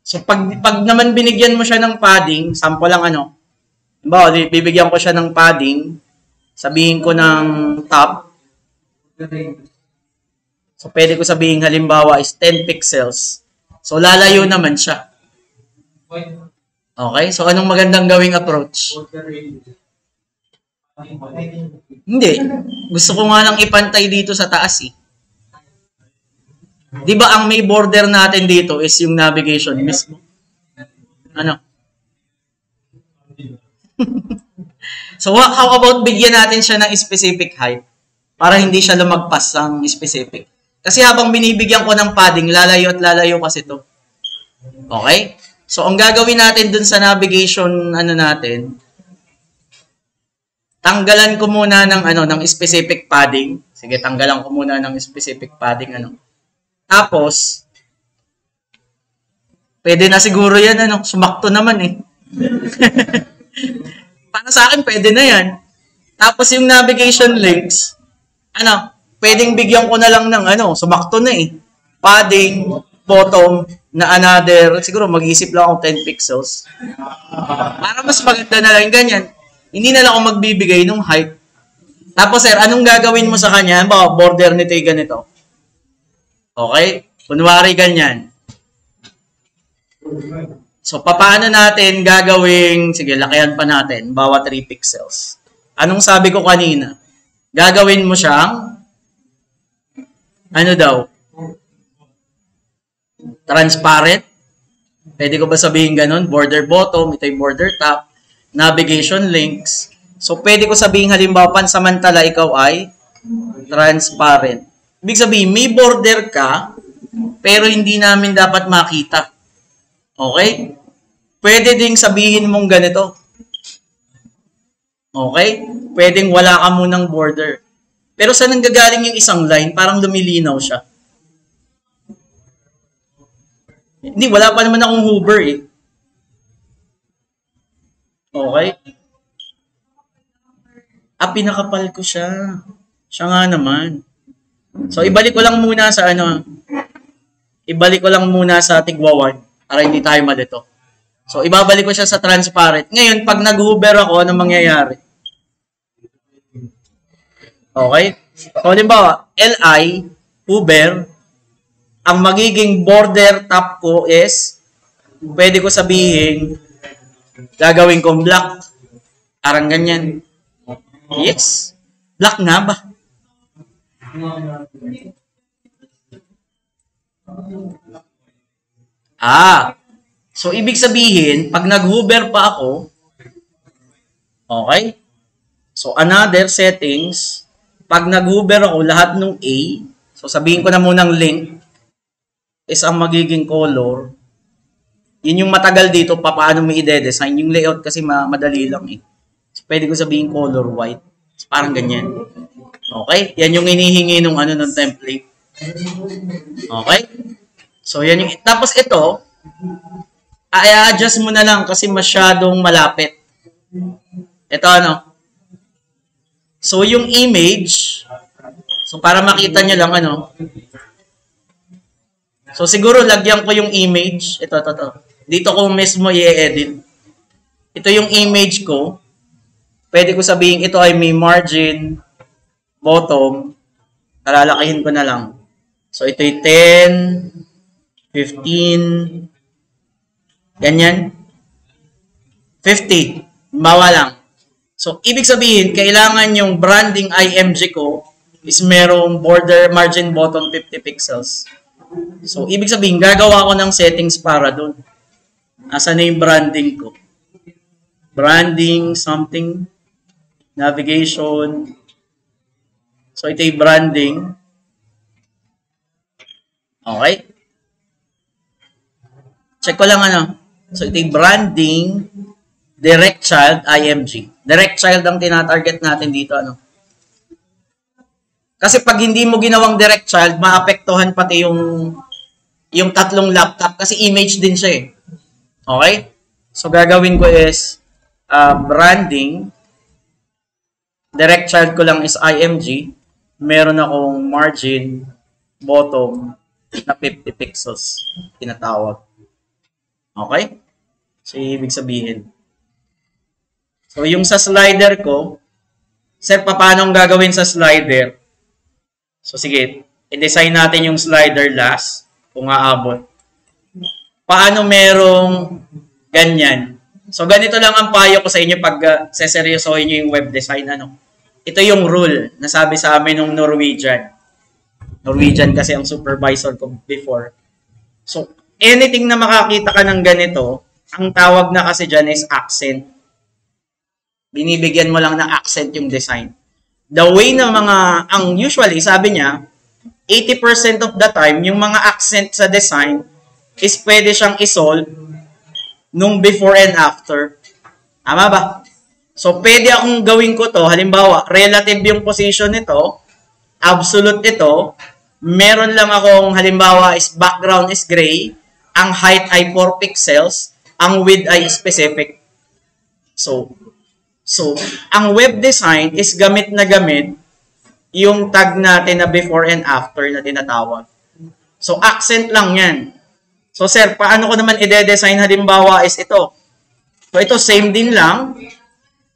So, pag naman binigyan mo siya ng padding, sample lang halimbawa, bibigyan ko siya ng padding, sabihin ko ng top. So, pwede ko sabihin halimbawa is 10 pixels. So, lalayo naman siya. Okay? So, anong magandang gawing approach? Hindi. Gusto ko nga lang ipantay dito sa taas eh. Di ba ang may border natin dito is yung navigation mismo? So, how about bigyan natin siya ng specific height para hindi siya lumagpas ng specific? Kasi habang binibigyan ko ng padding, lalayo at lalayo kasi to. Okay? So, ang gagawin natin dun sa navigation, natin, tanggalan ko muna ng specific padding. Sige, tanggalan ko muna ng specific padding, Tapos, Pwede na siguro yan, ano, sumakto naman eh. Para sa akin, pwede na yan. Tapos yung navigation links, ano, pwedeng bigyan ko na lang ng, ano, sumakto na eh. Padding, bottom, na another, siguro mag-isip lang ako 10 pixels. Para mas maganda na lang ganyan. Hindi na lang ako magbibigay ng height. Tapos sir, anong gagawin mo sa kanya? Baka border nito ay ganito. Okay? Kunwari ganyan. So, paano natin gagawing, sige, lakihan pa natin, bawat 3 pixels. Anong sabi ko kanina? Gagawin mo siyang, ano daw? Transparent. Pwede ko ba sabihin ganun? Border bottom, ito yung border top, navigation links. So, pwede ko sabihin halimbawa, pansamantala ikaw ay transparent. Ibig sabihin, may border ka, pero hindi namin dapat makita. Okay? Pwede ding sabihin mong ganito. Okay? Pwedeng wala ka munang border. Pero saan nanggagaling yung isang line? Parang lumilinaw siya. Hindi, wala pa naman akong hover eh. Okay? Pinakapal ko siya. Siya nga naman. So, ibalik ko lang muna sa ano. Ibalik ko lang muna sa tigwawan para hindi tayo malito. So, ibabalik ko siya sa transparent. Ngayon, pag nag-hover ako, ano mangyayari? Okay? So, halimbawa, LI, hover, ang magiging border top ko is, pwede ko sabihin, gagawin kong black. Parang ganyan. Yes. Black na ba? So ibig sabihin, pag nag-hover pa ako, okay? So another settings, pag nag-hover ako, lahat ng A, so sabihin ko na munang link, is ang magiging color. Yun yung matagal dito, paano mo i-design. Yung layout kasi madali lang eh. So pwede ko sabihin color white. So, parang ganyan. Okay? Yan yung hinihingi ng ano ng template. Okay? So yan yung, tapos ito, i-adjust mo na lang kasi masyadong malapit. Ito ano. So yung image, so para makita nyo lang ano. So siguro lagyan ko yung image. Ito. Dito ko mismo i-edit. Ito yung image ko. Pwede ko sabihin ito ay may margin, bottom. Kalalakihin ko na lang. So ito ay 10, 15, ganyan. 50. Bawa lang. So, ibig sabihin, kailangan yung branding IMG ko is merong border margin bottom 50 pixels. So, ibig sabihin, gagawa ko ng settings para dun. Asan na yung branding ko? Branding, something, navigation. So, ito yung branding. Okay? Check ko lang ano. So, ito yung branding, direct child, IMG. Direct child ang tinatarget natin dito. Ano? Kasi pag hindi mo ginawang direct child, maapektuhan pati yung tatlong laptop. Kasi image din siya eh. Okay? So, gagawin ko is branding. Direct child ko lang is IMG. Meron akong margin, bottom, na 50 pixels. Tinatawag. Okay? So, ibig sabihin. So, yung sa slider ko, sir, paano ang gagawin sa slider? So, sige, i-design natin yung slider last, kung aabot. Paano merong ganyan? So, ganito lang ang payo ko sa inyo pag seseryosohin nyo yung web design. Ano? Ito yung rule na sabi sa amin ng Norwegian. Norwegian kasi ang supervisor ko before. So, anything na makakita ka ng ganito, ang tawag na kasi dyan is accent. Binibigyan mo lang ng accent yung design. The way na ang usually, sabi niya, 80% of the time, yung mga accent sa design is pwede siyang isolve nung before and after. Tama ba? So, pwede akong gawin ko to. Halimbawa, relative yung position nito, absolute ito, meron lang akong, halimbawa, is background is gray, ang height ay 4 pixels, ang width ay specific. So, ang web design is gamit na gamit yung tag natin na before and after na tinatawag. So, accent lang yan. So, sir, paano ko naman i-design halimbawa is ito? So, ito same din lang.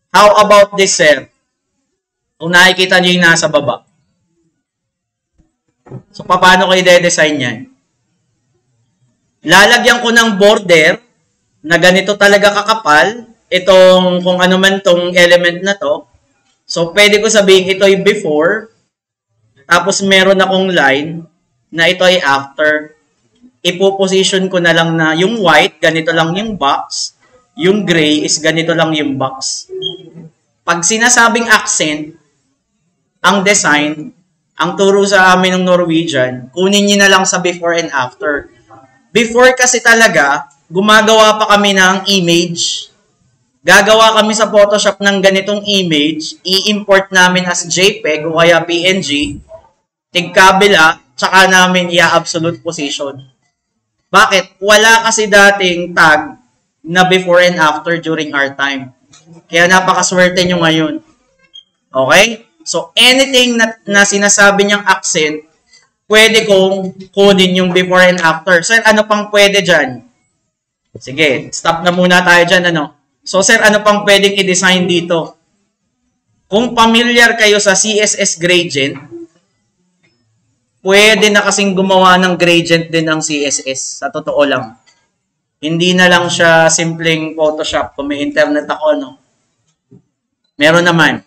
How about this, sir? Kung nakikita nyo yung nasa baba. So, paano ko i-design yan? Lalagyan ko ng border na ganito talaga kakapal. Itong, kung ano man tong element na to. So, pwede ko sabihin ito ay before. Tapos, meron akong line na ito ay after. Ipo-position ko na lang na yung white, ganito lang yung box. Yung gray is ganito lang yung box. Pag sinasabing accent, ang design, ang turo sa amin ng Norwegian, kunin nyo na lang sa before and after. Before kasi talaga, gumagawa pa kami ng image. Gagawa kami sa Photoshop ng ganitong image, i-import namin as JPEG o kaya PNG, tigkabila, tsaka namin i-absolute position. Bakit? Wala kasi dating tag na before and after during our time. Kaya napakaswerte nyo ngayon. Okay? So, anything na sinasabi niyang accent, pwede kong kunin yung before and after. Sir, ano pang pwede dyan? Sige, stop na muna tayo dyan, ano? So, sir, ano pang pwedeng i-design dito? Kung familiar kayo sa CSS gradient, pwede na kasing gumawa ng gradient din ng CSS. Sa totoo lang. Hindi na lang siya simpleng Photoshop. Kung may internet ako, no? Meron naman.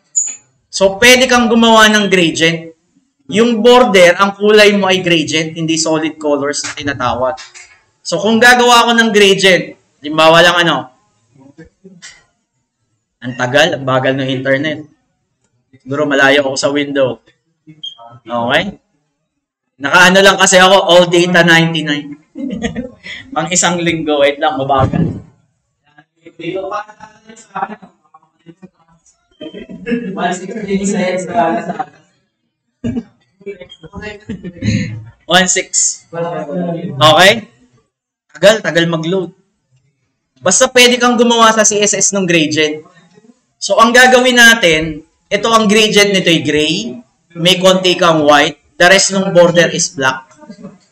So, pwede kang gumawa ng gradient. Yung border, ang kulay mo ay gradient, hindi solid colors na tinatawag. So, kung gagawa ako ng gradient, halimbawa lang ano, ang tagal, ang bagal ng internet. Siguro malayo ako sa window. Okay? Nakaano lang kasi ako, all data 99. Pang isang linggo, wait lang, mabagal. 1.6. Okay? Tagal mag-load. Basta pwede kang gumawa sa CSS ng gradient. So, ang gagawin natin, ito ang gradient nito ay gray, may konti kang white, the rest ng border is black.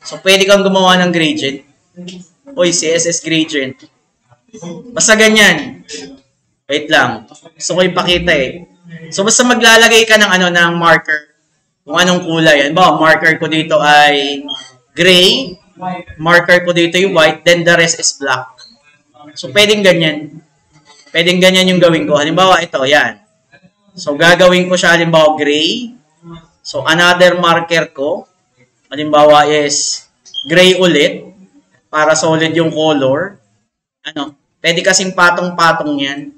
So, pwede kang gumawa ng gradient. Uy, CSS gradient. Basta ganyan. Wait lang. Gusto ko ipakita eh. So, basta maglalagay ka ng, ng marker. Kung anong kulay. Yan ba, marker ko dito ay gray. Marker ko dito yung white. Then, the rest is black. So, pwedeng ganyan. Pwedeng ganyan yung gawin ko. Halimbawa, ito, yan. So, gagawin ko siya, halimbawa, gray. So, another marker ko, halimbawa is gray ulit. Para solid yung color. Pwede kasing patong-patong yan.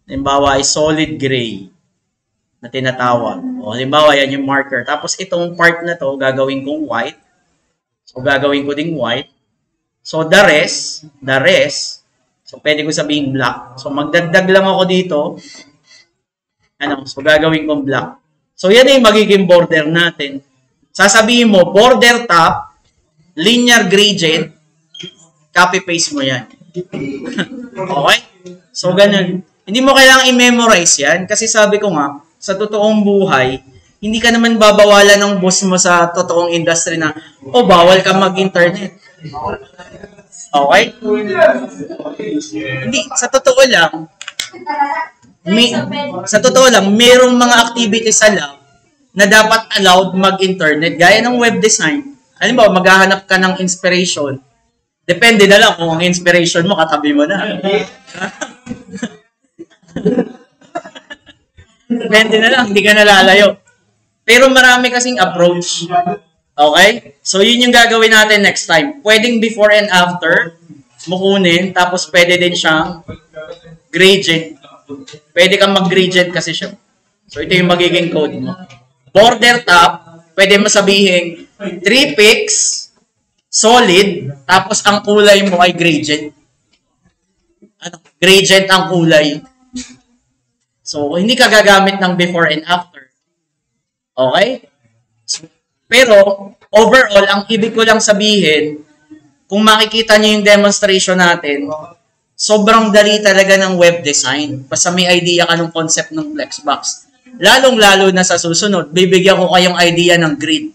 Halimbawa is solid gray na tinatawag. O, halimbawa, yan yung marker. Tapos, itong part na to, gagawin kong white. So, gagawin ko ding white. So, the rest, so, pwede ko sabihin black. So, magdagdag lang ako dito. So, gagawin kong black. So, yan ay magiging border natin. Sasabihin mo, border top, linear gradient, copy-paste mo yan. Okay? So, ganyan. Hindi mo kailangang i-memorize yan kasi sabi ko nga, sa totoong buhay, hindi ka naman babawalan ng boss mo sa totoong industry na, bawal ka mag-internet. Okay? Hindi, sa totoo lang, mayroong mga activities sa lab na dapat allowed mag-internet. Gaya ng web design. Halimbawa, maghahanap ka ng inspiration. Depende na lang kung ang inspiration mo, katabi mo na. Depende na lang, hindi ka nalalayo. Pero marami kasing approach. Okay? So, yun yung gagawin natin next time. Pwedeng before and after, mukunin, tapos pwede din siyang gradient. Pwede kang mag-gradient kasi siya. So, ito yung magiging code mo. Border top, pwede mo sabihin 3 pix, solid, tapos ang kulay mo ay gradient. Gradient ang kulay. So, hindi ka gagamit ng before and after. Okay? So, pero, overall, ang ibig ko lang sabihin, kung makikita nyo yung demonstration natin, sobrang dali talaga ng web design. Basta may idea ka ng concept ng Flexbox. Lalong-lalo na sa susunod, bibigyan ko kayong idea ng grid.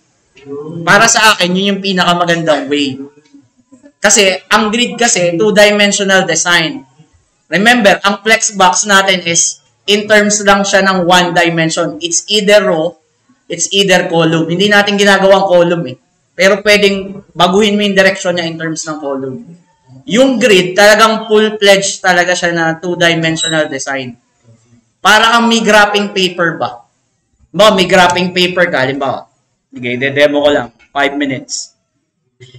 Para sa akin, yun yung pinakamagandang way. Kasi, ang grid kasi, two-dimensional design. Remember, ang Flexbox natin is, in terms lang siya ng one dimension. It's either row, it's either column. Hindi natin ginagawang column eh. Pero pwedeng baguhin mo yung direction niya in terms ng column. Yung grid, talagang full-fledged talaga siya na two-dimensional design. Para kang may graphing paper ba? May graphing paper ka, halimbawa. Sige, demo ko lang. 5 minutes.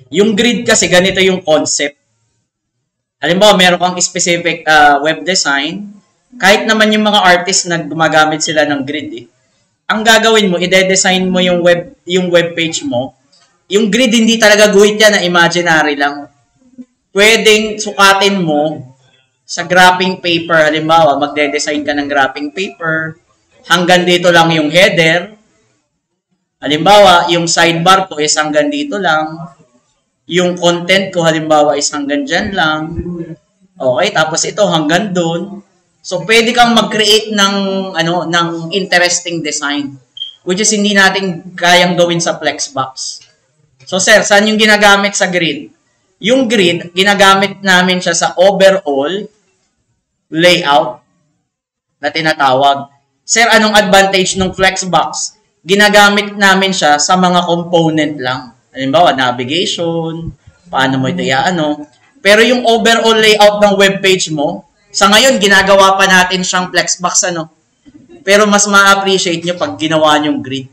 Yung grid kasi, ganito yung concept. Halimbawa, meron kang specific web design. Kahit naman yung mga artists na gumagamit sila ng grid eh. Ang gagawin mo, ide-design mo yung web page mo. Yung grid, hindi talaga guhit yan na imaginary lang. Pwedeng sukatin mo sa graphing paper. Halimbawa, magde-design ka ng graphing paper. Hanggang dito lang yung header. Halimbawa, yung sidebar ko is hanggang dito lang. Yung content ko, halimbawa, is hanggang dyan lang. Okay, tapos ito hanggang dun. So, pwede kang mag-create ng interesting design. Which is hindi natin kayang gawin sa Flexbox. So, sir, saan yung ginagamit sa grid? Yung grid, ginagamit namin siya sa overall layout na tinatawag. Sir, anong advantage ng Flexbox? Ginagamit namin siya sa mga component lang. Halimbawa, navigation, paano mo ito Pero yung overall layout ng web page mo, sa ngayon, ginagawa pa natin siyang Flexbox, Pero mas ma-appreciate nyo pag ginawa nyong grid.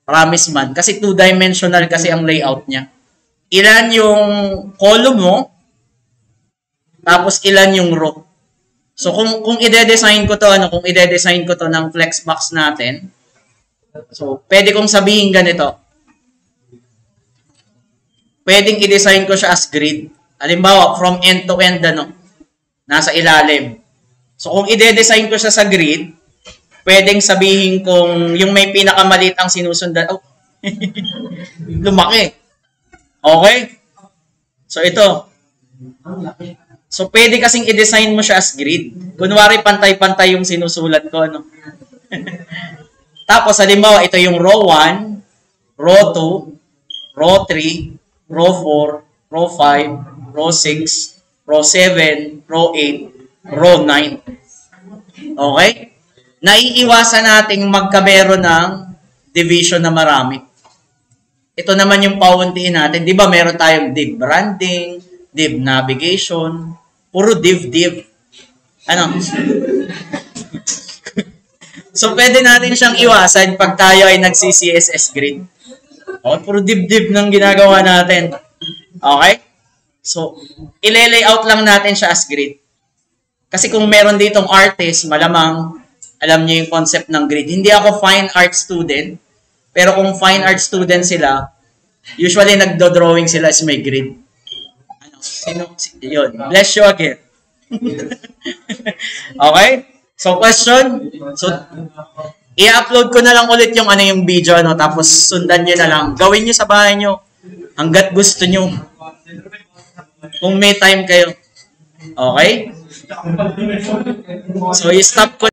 Promise man. Kasi two-dimensional kasi ang layout niya. Ilan yung column mo, tapos ilan yung row. So, kung ide-design ko to, kung ide-design ko to ng Flexbox natin, so, pwede kong sabihin ganito. Pwedeng i-design ko siya as grid. Halimbawa, from end to end, nasa ilalim. So, kung ide-design ko siya sa grid, pwedeng sabihin kung yung may pinakamalit ang sinusundan. Oh, lumaki. Okay? So, ito. So, pwede kasing i-design mo siya as grid. Kunwari, pantay-pantay yung sinusulat ko. Tapos, halimbawa, ito yung row 1, row 2, row 3, row 4, row 5, row 6, row 7, row 8, row 9. Okay? Naiiwasan nating magkamero ng division na marami. Ito naman yung pauntiin natin. Di ba meron tayong div branding, div navigation, puro div. So, pwede natin siyang iwasan pag tayo ay nagsi-CSS grid. Okay, puro div ng ginagawa natin. Okay? So, ile-layout lang natin siya as grid. Kasi kung meron ditong artist, malamang alam niyo yung concept ng grid. Hindi ako fine art student, pero kung fine art student sila, usually nagdo-drawing sila as may grid. Yun. Bless you again. Okay? So, question? So, i-upload ko na lang ulit yung yung video, tapos sundan nyo na lang. Gawin nyo sa bahay nyo hanggat gusto nyo. Kung may time kayo. Okay? So, i-stop ko